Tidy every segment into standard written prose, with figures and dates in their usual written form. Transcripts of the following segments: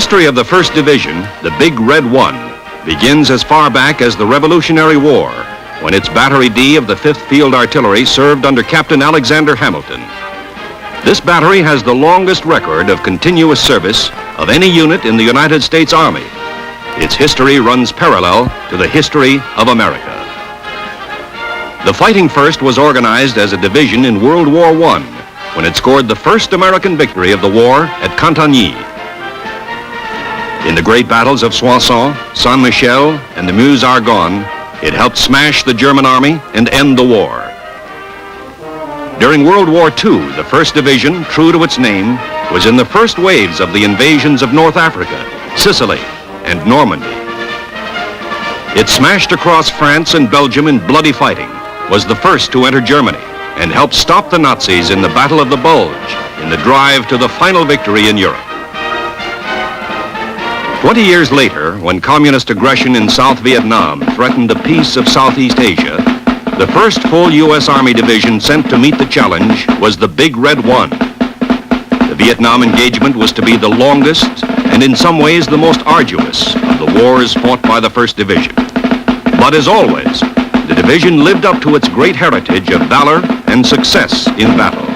history of the 1st Division, the Big Red One, begins as far back as the Revolutionary War, when its Battery D of the 5th Field Artillery served under Captain Alexander Hamilton. This battery has the longest record of continuous service of any unit in the United States Army. Its history runs parallel to the history of America. The Fighting First was organized as a division in World War I, when it scored the first American victory of the war at Cantigny. In the great battles of Soissons, Saint-Michel, and the Meuse-Argonne, it helped smash the German army and end the war. During World War II, the 1st Division, true to its name, was in the first waves of the invasions of North Africa, Sicily, and Normandy. It smashed across France and Belgium in bloody fighting, was the first to enter Germany, and helped stop the Nazis in the Battle of the Bulge, in the drive to the final victory in Europe. 20 years later, when communist aggression in South Vietnam threatened the peace of Southeast Asia, the first full U.S. Army division sent to meet the challenge was the Big Red One. The Vietnam engagement was to be the longest and in some ways the most arduous of the wars fought by the 1st Division. But as always, the division lived up to its great heritage of valor and success in battle.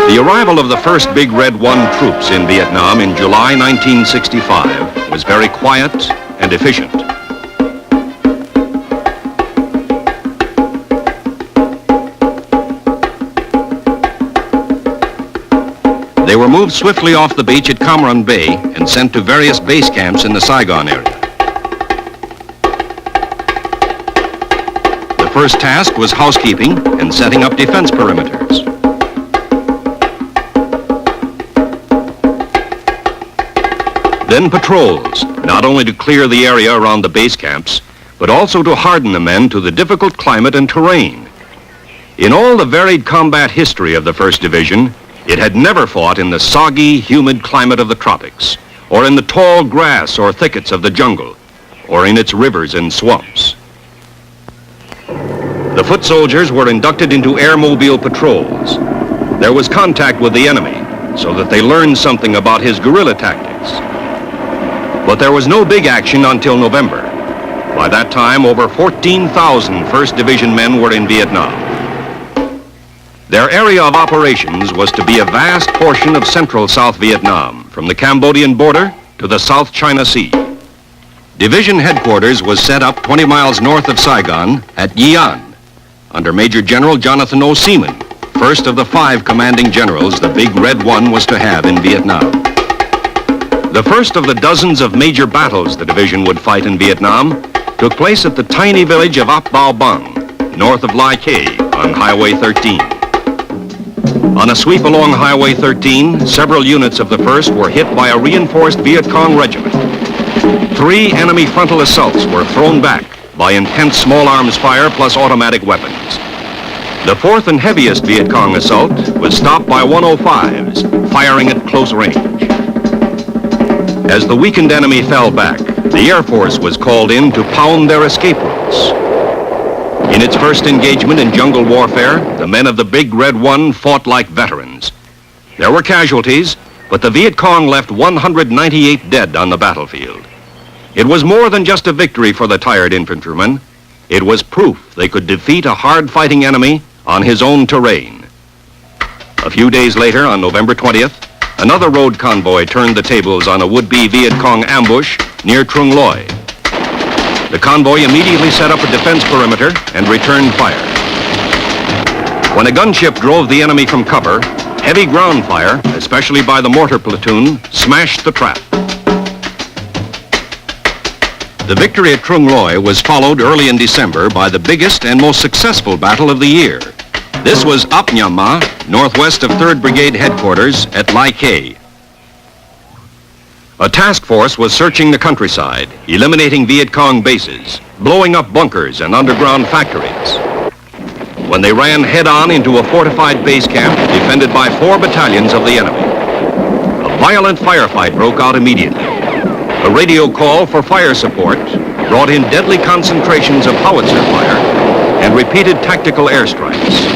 The arrival of the 1st Big Red One troops in Vietnam in July 1965 was very quiet and efficient. They were moved swiftly off the beach at Cam Ranh Bay and sent to various base camps in the Saigon area. The first task was housekeeping and setting up defense perimeters. Then patrols, not only to clear the area around the base camps, but also to harden the men to the difficult climate and terrain. In all the varied combat history of the 1st Division, it had never fought in the soggy, humid climate of the tropics, or in the tall grass or thickets of the jungle, or in its rivers and swamps. The foot soldiers were inducted into airmobile patrols. There was contact with the enemy, so that they learned something about his guerrilla tactics. But there was no big action until November. By that time, over 14,000 1st Division men were in Vietnam. Their area of operations was to be a vast portion of central South Vietnam, from the Cambodian border to the South China Sea. Division headquarters was set up 20 miles north of Saigon at Ye An, under Major General Jonathan O. Seaman, first of the 5 commanding generals the Big Red One was to have in Vietnam. The first of the dozens of major battles the division would fight in Vietnam took place at the tiny village of Ap Bao Bang, north of Lai Khe on Highway 13. On a sweep along Highway 13, several units of the 1st were hit by a reinforced Viet Cong regiment. 3 enemy frontal assaults were thrown back by intense small arms fire plus automatic weapons. The 4th and heaviest Viet Cong assault was stopped by 105s, firing at close range. As the weakened enemy fell back, the Air Force was called in to pound their escape routes. In its first engagement in jungle warfare, the men of the Big Red One fought like veterans. There were casualties, but the Viet Cong left 198 dead on the battlefield. It was more than just a victory for the tired infantrymen. It was proof they could defeat a hard-fighting enemy on his own terrain. A few days later, on November 20th, another road convoy turned the tables on a would-be Viet Cong ambush near Trung Loy. The convoy immediately set up a defense perimeter and returned fire. When a gunship drove the enemy from cover, heavy ground fire, especially by the mortar platoon, smashed the trap. The victory at Trung Loy was followed early in December by the biggest and most successful battle of the year. This was Ap Nham Ma, northwest of 3rd Brigade headquarters at Lai Khe. A task force was searching the countryside, eliminating Viet Cong bases, blowing up bunkers and underground factories. When they ran head-on into a fortified base camp defended by 4 battalions of the enemy. A violent firefight broke out immediately. A radio call for fire support brought in deadly concentrations of howitzer fire and repeated tactical airstrikes.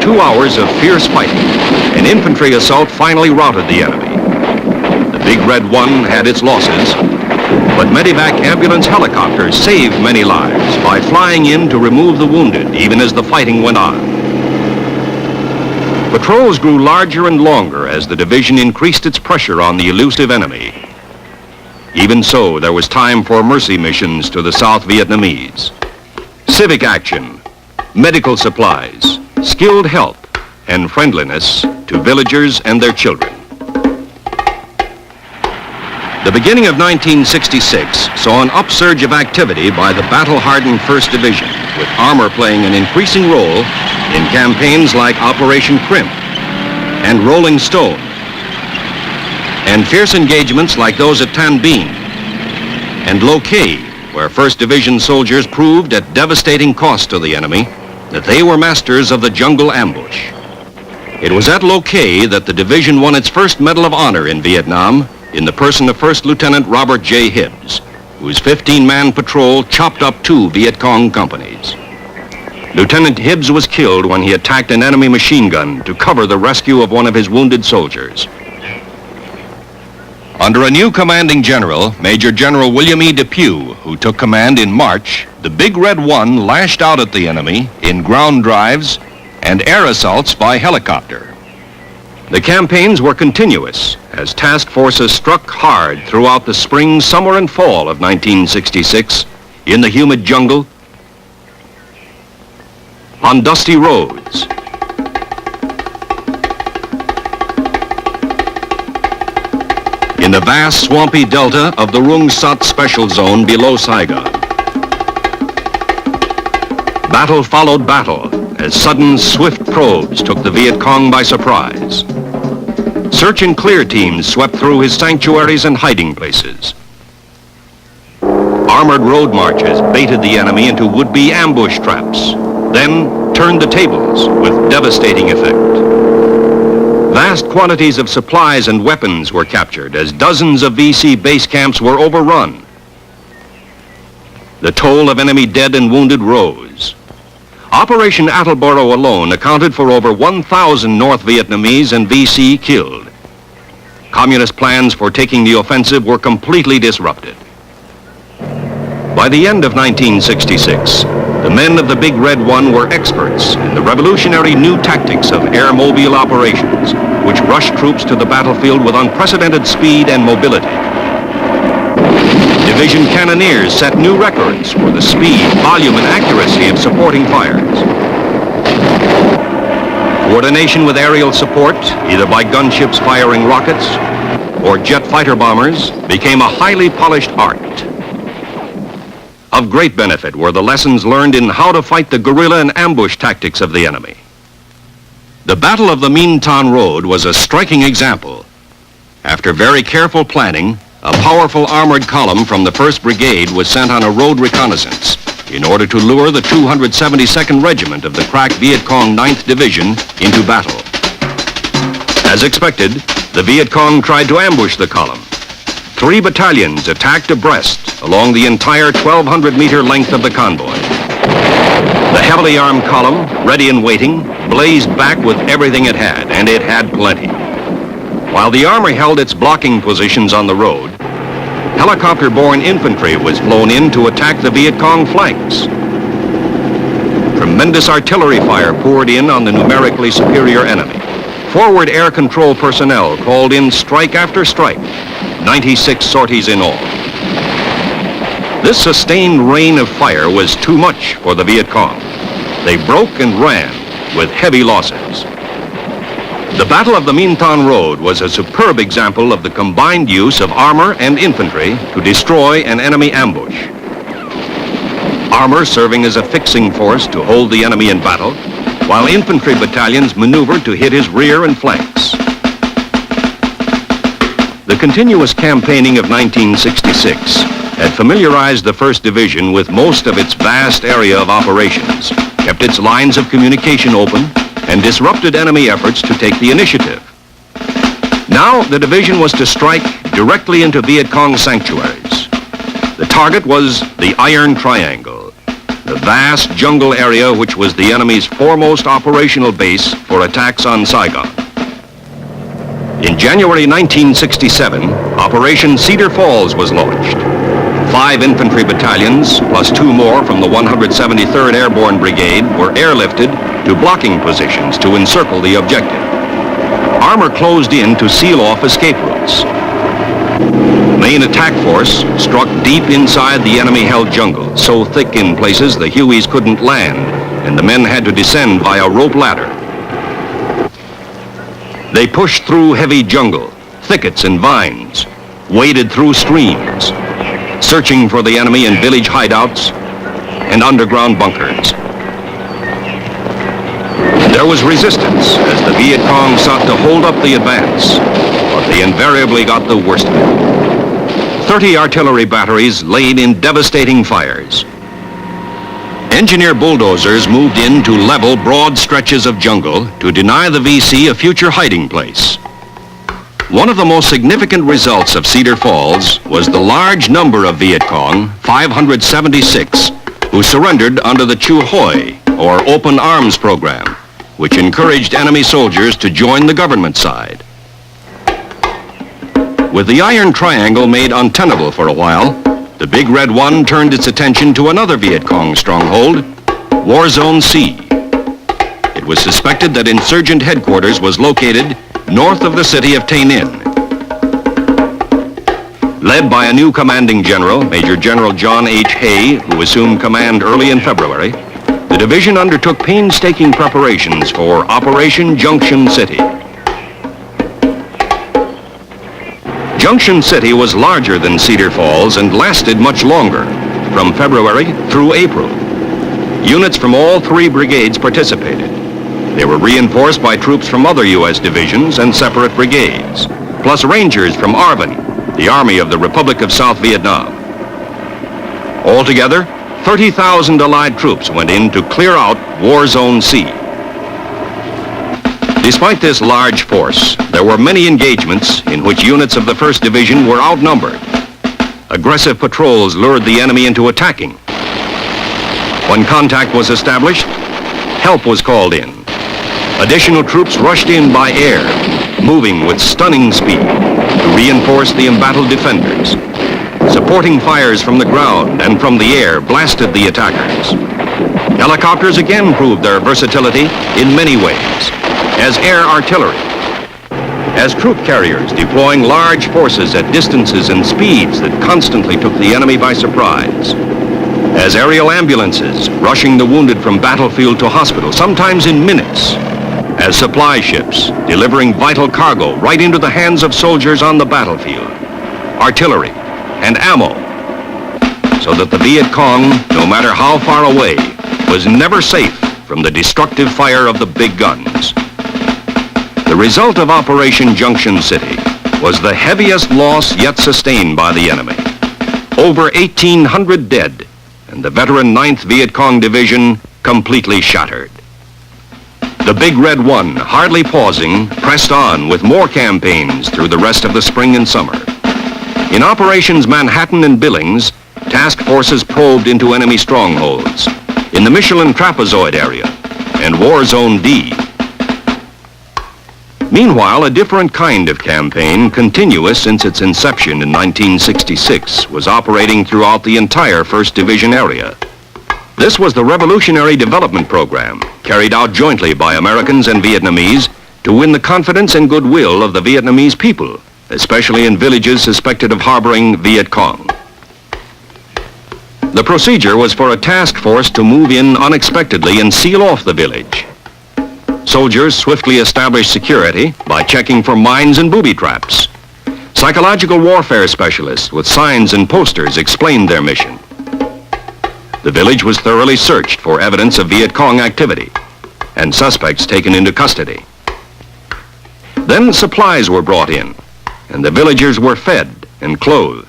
2 hours of fierce fighting, an infantry assault finally routed the enemy. The Big Red One had its losses, but medevac ambulance helicopters saved many lives by flying in to remove the wounded even as the fighting went on. Patrols grew larger and longer as the division increased its pressure on the elusive enemy. Even so, there was time for mercy missions to the South Vietnamese. Civic action, medical supplies, skilled help, and friendliness to villagers and their children. The beginning of 1966 saw an upsurge of activity by the battle-hardened 1st Division, with armor playing an increasing role in campaigns like Operation Crimp and Rolling Stone, and fierce engagements like those at Tan Binh and Lo Cai, where 1st Division soldiers proved at devastating cost to the enemy that they were masters of the jungle ambush. It was at Lo Cai that the division won its first Medal of Honor in Vietnam in the person of 1st Lieutenant Robert J. Hibbs, whose 15-man patrol chopped up 2 Viet Cong companies. Lieutenant Hibbs was killed when he attacked an enemy machine gun to cover the rescue of one of his wounded soldiers. Under a new commanding general, Major General William E. Depew, who took command in March, the Big Red One lashed out at the enemy in ground drives and air assaults by helicopter. The campaigns were continuous as task forces struck hard throughout the spring, summer, and fall of 1966 in the humid jungle, on dusty roads, in the vast swampy delta of the Rung Sat Special Zone below Saigon. Battle followed battle as sudden, swift probes took the Viet Cong by surprise. Search and clear teams swept through his sanctuaries and hiding places. Armored road marches baited the enemy into would-be ambush traps, then turned the tables with devastating effect. Vast quantities of supplies and weapons were captured as dozens of VC base camps were overrun. The toll of enemy dead and wounded rose. Operation Attleboro alone accounted for over 1,000 North Vietnamese and VC killed. Communist plans for taking the offensive were completely disrupted. By the end of 1966, the men of the Big Red One were experts in the revolutionary new tactics of air-mobile operations, which rushed troops to the battlefield with unprecedented speed and mobility. Division cannoneers set new records for the speed, volume, and accuracy of supporting fires. Coordination with aerial support, either by gunships firing rockets or jet fighter bombers, became a highly polished art. Of great benefit were the lessons learned in how to fight the guerrilla and ambush tactics of the enemy. The Battle of the Minh Tan Road was a striking example. After very careful planning, a powerful armored column from the 1st Brigade was sent on a road reconnaissance in order to lure the 272nd Regiment of the crack Viet Cong 9th Division into battle. As expected, the Viet Cong tried to ambush the column. 3 battalions attacked abreast along the entire 1,200-meter length of the convoy. The heavily armed column, ready and waiting, blazed back with everything it had, and it had plenty. While the army held its blocking positions on the road, helicopter-borne infantry was flown in to attack the Viet Cong flanks. Tremendous artillery fire poured in on the numerically superior enemy. Forward air control personnel called in strike after strike, 96 sorties in all. This sustained rain of fire was too much for the Viet Cong. They broke and ran with heavy losses. The Battle of the Minh Tan Road was a superb example of the combined use of armor and infantry to destroy an enemy ambush. Armor serving as a fixing force to hold the enemy in battle, while infantry battalions maneuvered to hit his rear and flanks. The continuous campaigning of 1966 had familiarized the 1st Division with most of its vast area of operations, kept its lines of communication open, and disrupted enemy efforts to take the initiative. Now the division was to strike directly into Viet Cong sanctuaries. The target was the Iron Triangle, the vast jungle area which was the enemy's foremost operational base for attacks on Saigon. In January 1967, Operation Cedar Falls was launched. 5 infantry battalions, plus 2 more from the 173rd Airborne Brigade, were airlifted to blocking positions to encircle the objective. Armor closed in to seal off escape routes. The main attack force struck deep inside the enemy-held jungle, so thick in places the Hueys couldn't land, and the men had to descend via rope ladder. They pushed through heavy jungle, thickets and vines, waded through streams, searching for the enemy in village hideouts and underground bunkers. There was resistance as the Viet Cong sought to hold up the advance, but they invariably got the worst of it. 30 artillery batteries laid in devastating fires. Engineer bulldozers moved in to level broad stretches of jungle to deny the VC a future hiding place. One of the most significant results of Cedar Falls was the large number of Viet Cong, 576, who surrendered under the Chu Hoi, or Open Arms Program, which encouraged enemy soldiers to join the government side. With the Iron Triangle made untenable for a while, the Big Red One turned its attention to another Viet Cong stronghold, War Zone C. It was suspected that insurgent headquarters was located north of the city of Tay Ninh. Led by a new commanding general, Major General John H. Hay, who assumed command early in February, the division undertook painstaking preparations for Operation Junction City. Junction City was larger than Cedar Falls and lasted much longer, from February through April. Units from all 3 brigades participated. They were reinforced by troops from other U.S. divisions and separate brigades, plus Rangers from ARVN, the Army of the Republic of South Vietnam. Altogether, 30,000 Allied troops went in to clear out War Zone C. Despite this large force, there were many engagements in which units of the 1st Division were outnumbered. Aggressive patrols lured the enemy into attacking. When contact was established, help was called in. Additional troops rushed in by air, moving with stunning speed to reinforce the embattled defenders. Supporting fires from the ground and from the air blasted the attackers. Helicopters again proved their versatility in many ways, as air artillery, as troop carriers deploying large forces at distances and speeds that constantly took the enemy by surprise, as aerial ambulances rushing the wounded from battlefield to hospital, sometimes in minutes, as supply ships delivering vital cargo right into the hands of soldiers on the battlefield, artillery and ammo, so that the Viet Cong, no matter how far away, was never safe from the destructive fire of the big guns. The result of Operation Junction City was the heaviest loss yet sustained by the enemy. Over 1,800 dead, and the veteran 9th Viet Cong Division completely shattered. The Big Red One, hardly pausing, pressed on with more campaigns through the rest of the spring and summer. In Operations Manhattan and Billings, task forces probed into enemy strongholds in the Michelin Trapezoid area and War Zone D. Meanwhile, a different kind of campaign, continuous since its inception in 1966, was operating throughout the entire 1st Division area. This was the Revolutionary Development Program, carried out jointly by Americans and Vietnamese to win the confidence and goodwill of the Vietnamese people, especially in villages suspected of harboring Viet Cong. The procedure was for a task force to move in unexpectedly and seal off the village. Soldiers swiftly established security by checking for mines and booby traps. Psychological warfare specialists with signs and posters explained their mission. The village was thoroughly searched for evidence of Viet Cong activity and suspects taken into custody. Then supplies were brought in, and the villagers were fed and clothed.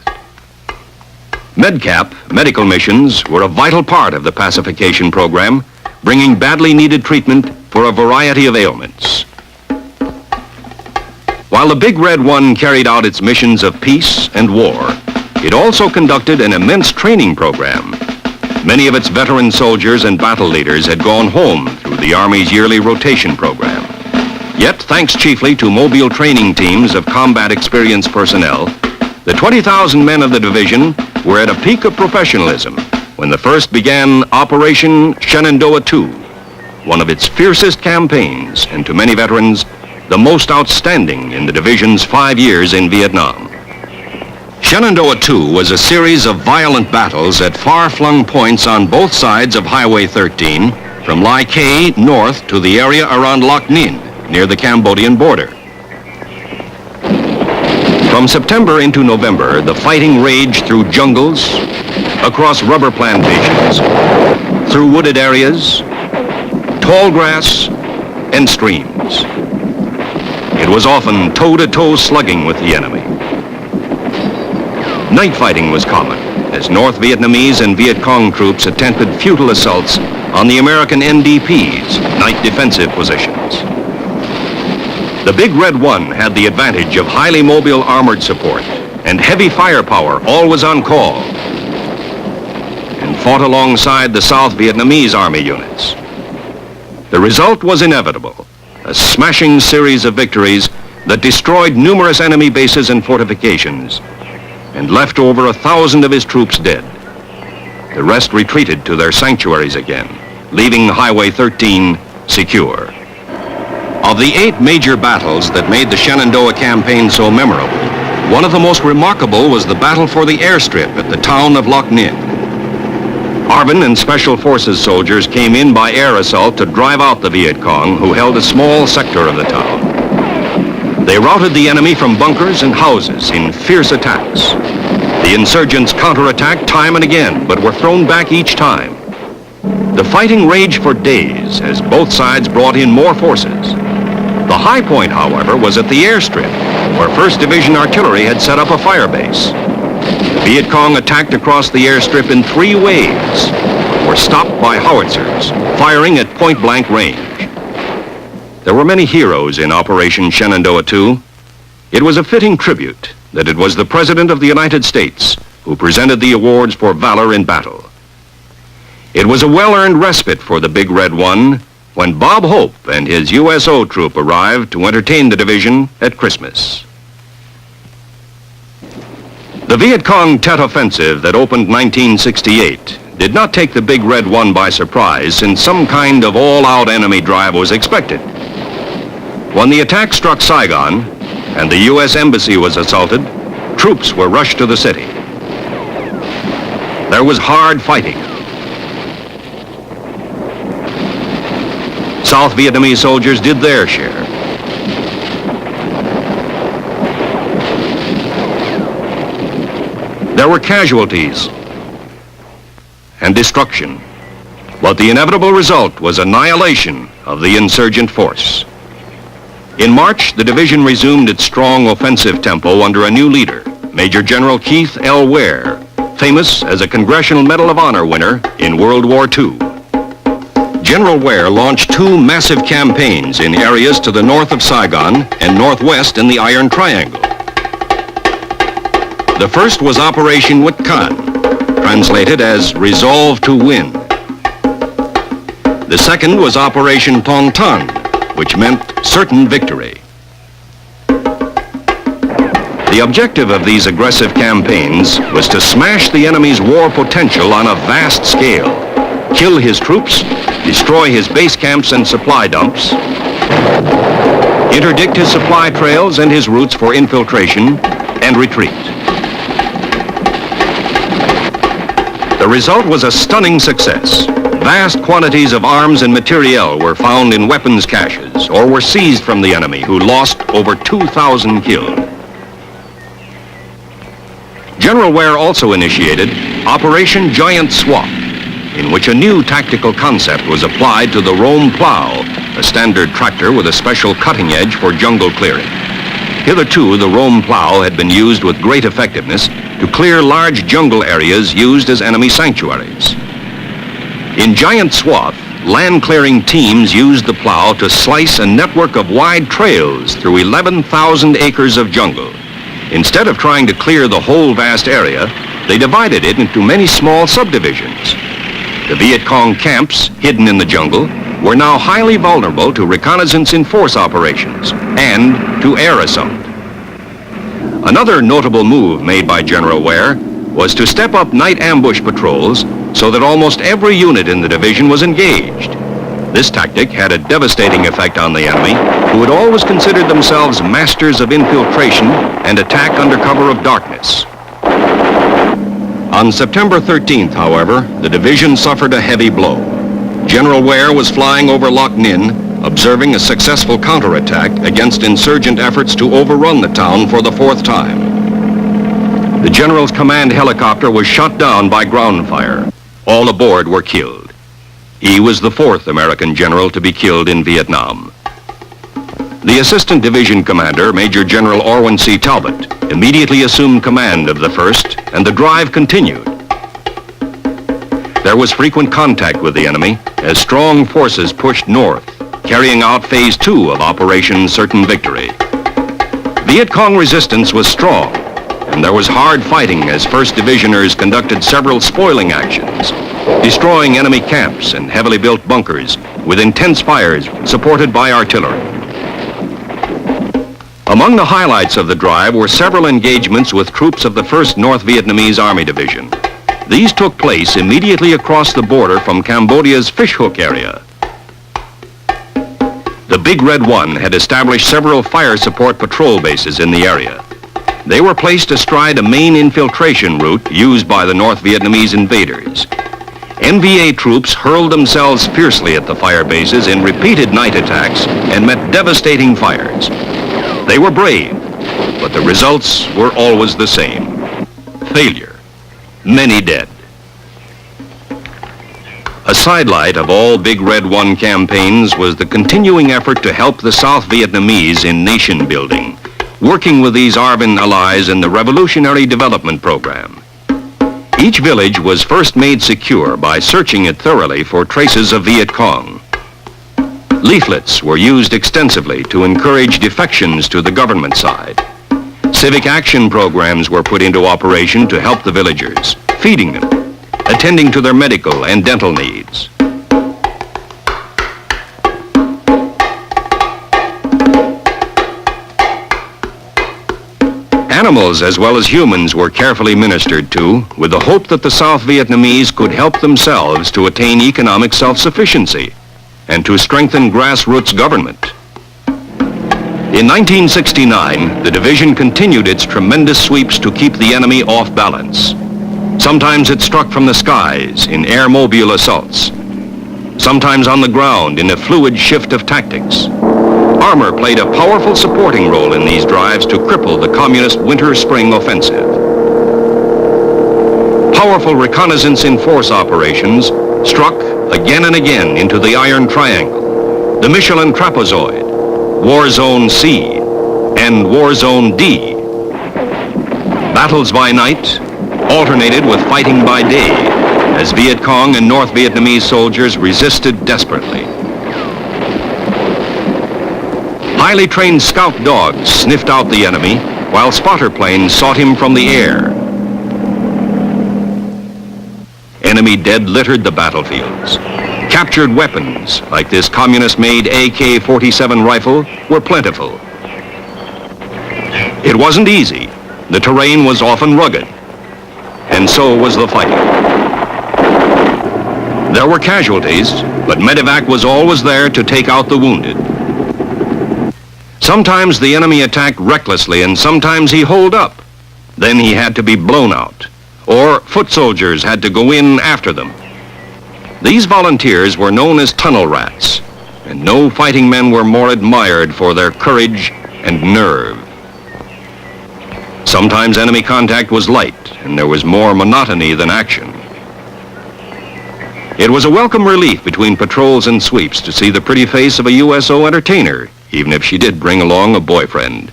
MedCap, medical missions, were a vital part of the pacification program, bringing badly needed treatment for a variety of ailments. While the Big Red One carried out its missions of peace and war, it also conducted an immense training program. Many of its veteran soldiers and battle leaders had gone home through the Army's yearly rotation program. Yet, thanks chiefly to mobile training teams of combat experienced personnel, the 20,000 men of the division were at a peak of professionalism when the 1st began Operation Shenandoah II, one of its fiercest campaigns, and to many veterans, the most outstanding in the division's 5 years in Vietnam. Shenandoah II was a series of violent battles at far-flung points on both sides of Highway 13, from Lai Khe north to the area around Loc Ninh, near the Cambodian border. From September into November, the fighting raged through jungles, across rubber plantations, through wooded areas, tall grass, and streams. It was often toe-to-toe slugging with the enemy. Night fighting was common, as North Vietnamese and Viet Cong troops attempted futile assaults on the American NDP's night defensive positions. The Big Red One had the advantage of highly mobile armored support and heavy firepower always on call, and fought alongside the South Vietnamese Army units. The result was inevitable, a smashing series of victories that destroyed numerous enemy bases and fortifications and left over 1,000 of his troops dead. The rest retreated to their sanctuaries again, leaving Highway 13 secure. Of the 8 major battles that made the Shenandoah campaign so memorable, one of the most remarkable was the battle for the airstrip at the town of Loc Ninh. ARVN and Special Forces soldiers came in by air assault to drive out the Viet Cong, who held a small sector of the town. They routed the enemy from bunkers and houses in fierce attacks. The insurgents counterattacked time and again, but were thrown back each time. The fighting raged for days as both sides brought in more forces. The high point, however, was at the airstrip, where 1st Division Artillery had set up a fire base. The Viet Cong attacked across the airstrip in 3 waves, but were stopped by howitzers, firing at point-blank range. There were many heroes in Operation Shenandoah II. It was a fitting tribute that it was the President of the United States who presented the awards for valor in battle. It was a well-earned respite for the Big Red One when Bob Hope and his USO troop arrived to entertain the division at Christmas. The Viet Cong Tet Offensive that opened 1968 did not take the Big Red One by surprise, since some kind of all-out enemy drive was expected. When the attack struck Saigon and the U.S. Embassy was assaulted, troops were rushed to the city. There was hard fighting. South Vietnamese soldiers did their share. There were casualties and destruction, but the inevitable result was annihilation of the insurgent force. In March, the division resumed its strong offensive tempo under a new leader, Major General Keith L. Ware, famous as a Congressional Medal of Honor winner in World War II. General Ware launched 2 massive campaigns in areas to the north of Saigon and northwest in the Iron Triangle. The first was Operation Wat Can, translated as Resolve to Win. The second was Operation Tong Tan, which meant certain victory. The objective of these aggressive campaigns was to smash the enemy's war potential on a vast scale, kill his troops, destroy his base camps and supply dumps, interdict his supply trails and his routes for infiltration, and retreat. The result was a stunning success. Vast quantities of arms and materiel were found in weapons caches or were seized from the enemy, who lost over 2,000 killed. General Ware also initiated Operation Giant Swamp, in which a new tactical concept was applied to the Rome plow, a standard tractor with a special cutting edge for jungle clearing. Hitherto, the Rome plow had been used with great effectiveness to clear large jungle areas used as enemy sanctuaries. In Giant Swath, land-clearing teams used the plow to slice a network of wide trails through 11,000 acres of jungle. Instead of trying to clear the whole vast area, they divided it into many small subdivisions. The Viet Cong camps, hidden in the jungle, were now highly vulnerable to reconnaissance in force operations and to air assault. Another notable move made by General Ware was to step up night ambush patrols so that almost every unit in the division was engaged. This tactic had a devastating effect on the enemy, who had always considered themselves masters of infiltration and attack under cover of darkness. On September 13th, however, the division suffered a heavy blow. General Ware was flying over Loc Ninh, observing a successful counterattack against insurgent efforts to overrun the town for the fourth time. The general's command helicopter was shot down by ground fire. All aboard were killed. He was the fourth American general to be killed in Vietnam. The assistant division commander, Major General Orwin C. Talbot, immediately assumed command of the 1st, and the drive continued. There was frequent contact with the enemy as strong forces pushed north, carrying out Phase 2 of Operation Certain Victory. Viet Cong resistance was strong, and there was hard fighting as 1st Divisioners conducted several spoiling actions, destroying enemy camps and heavily built bunkers with intense fires supported by artillery. Among the highlights of the drive were several engagements with troops of the 1st North Vietnamese Army Division. These took place immediately across the border from Cambodia's Fishhook area. The Big Red One had established several fire support patrol bases in the area. They were placed astride a main infiltration route used by the North Vietnamese invaders. NVA troops hurled themselves fiercely at the fire bases in repeated night attacks and met devastating fires. They were brave, but the results were always the same: failure. Many dead. A sidelight of all Big Red One campaigns was the continuing effort to help the South Vietnamese in nation building, working with these ARVN allies in the Revolutionary Development Program. Each village was first made secure by searching it thoroughly for traces of Viet Cong. Leaflets were used extensively to encourage defections to the government side. Civic action programs were put into operation to help the villagers, feeding them, attending to their medical and dental needs. Animals as well as humans were carefully ministered to with the hope that the South Vietnamese could help themselves to attain economic self-sufficiency and to strengthen grassroots government. In 1969, the division continued its tremendous sweeps to keep the enemy off balance. Sometimes it struck from the skies in air-mobile assaults, sometimes on the ground in a fluid shift of tactics. Armor played a powerful supporting role in these drives to cripple the communist winter-spring offensive. Powerful reconnaissance in force operations struck again and again into the Iron Triangle, the Michelin Trapezoid, War Zone C, and War Zone D. Battles by night alternated with fighting by day as Viet Cong and North Vietnamese soldiers resisted desperately. Highly trained scout dogs sniffed out the enemy while spotter planes sought him from the air. Enemy dead littered the battlefields. Captured weapons, like this communist-made AK-47 rifle, were plentiful. It wasn't easy. The terrain was often rugged, and so was the fighting. There were casualties, but medevac was always there to take out the wounded. Sometimes the enemy attacked recklessly, and sometimes he holed up. Then he had to be blown out, or foot soldiers had to go in after them. These volunteers were known as tunnel rats, and no fighting men were more admired for their courage and nerve. Sometimes enemy contact was light, and there was more monotony than action. It was a welcome relief between patrols and sweeps to see the pretty face of a USO entertainer, even if she did bring along a boyfriend.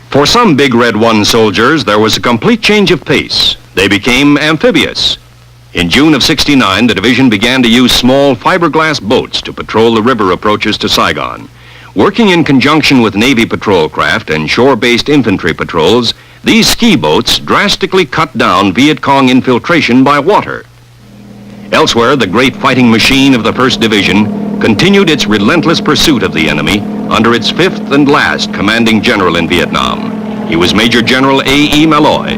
For some Big Red One soldiers, there was a complete change of pace. They became amphibious. In June of '69, the division began to use small fiberglass boats to patrol the river approaches to Saigon. Working in conjunction with Navy patrol craft and shore-based infantry patrols, these ski boats drastically cut down Viet Cong infiltration by water. Elsewhere, the great fighting machine of the 1st Division continued its relentless pursuit of the enemy under its 5th and last commanding general in Vietnam. He was Major General A.E. Malloy.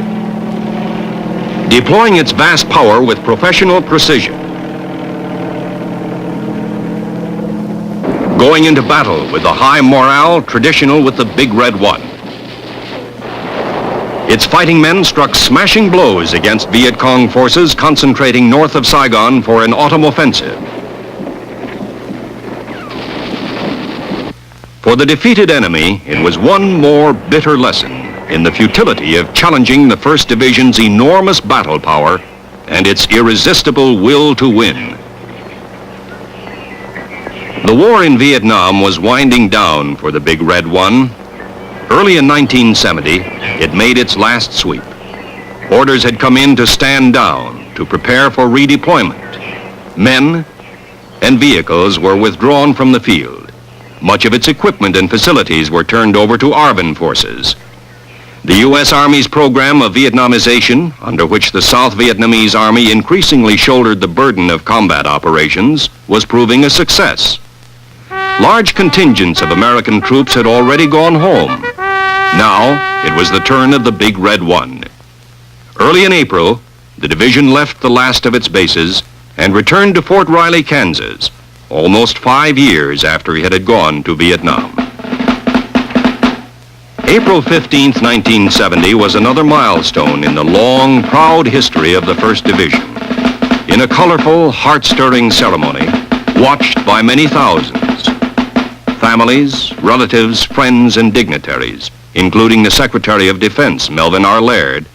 Deploying its vast power with professional precision, going into battle with the high morale traditional with the Big Red One. Its fighting men struck smashing blows against Viet Cong forces concentrating north of Saigon for an autumn offensive. For the defeated enemy, it was one more bitter lesson in the futility of challenging the 1st Division's enormous battle power and its irresistible will to win. The war in Vietnam was winding down for the Big Red One. Early in 1970, it made its last sweep. Orders had come in to stand down, to prepare for redeployment. Men and vehicles were withdrawn from the field. Much of its equipment and facilities were turned over to ARVN forces. The U.S. Army's program of Vietnamization, under which the South Vietnamese Army increasingly shouldered the burden of combat operations, was proving a success. Large contingents of American troops had already gone home. Now, it was the turn of the Big Red One. Early in April, the division left the last of its bases and returned to Fort Riley, Kansas, almost 5 years after it had gone to Vietnam. April 15, 1970 was another milestone in the long, proud history of the 1st Division. In a colorful, heart-stirring ceremony, watched by many thousands, families, relatives, friends, and dignitaries, including the Secretary of Defense, Melvin R. Laird,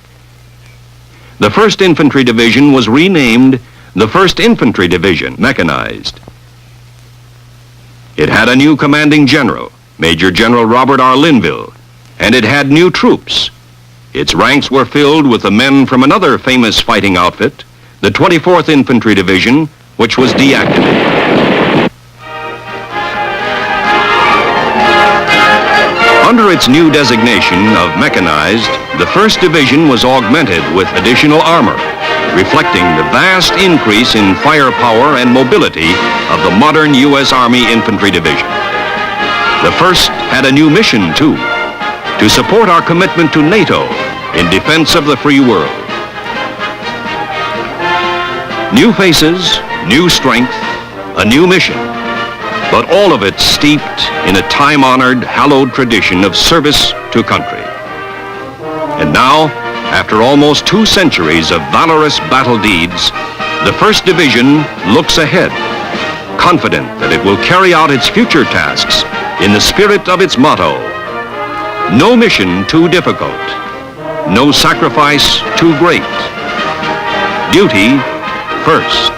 the 1st Infantry Division was renamed the 1st Infantry Division, mechanized. It had a new commanding general, Major General Robert R. Linville, and it had new troops. Its ranks were filled with the men from another famous fighting outfit, the 24th Infantry Division, which was deactivated. Under its new designation of mechanized, the 1st Division was augmented with additional armor, reflecting the vast increase in firepower and mobility of the modern U.S. Army Infantry Division. The 1st had a new mission, too, to support our commitment to NATO in defense of the free world. New faces, new strength, a new mission, but all of it steeped in a time-honored, hallowed tradition of service to country. And now, after almost 2 centuries of valorous battle deeds, the 1st Division looks ahead, confident that it will carry out its future tasks in the spirit of its motto: no mission too difficult, no sacrifice too great, duty first.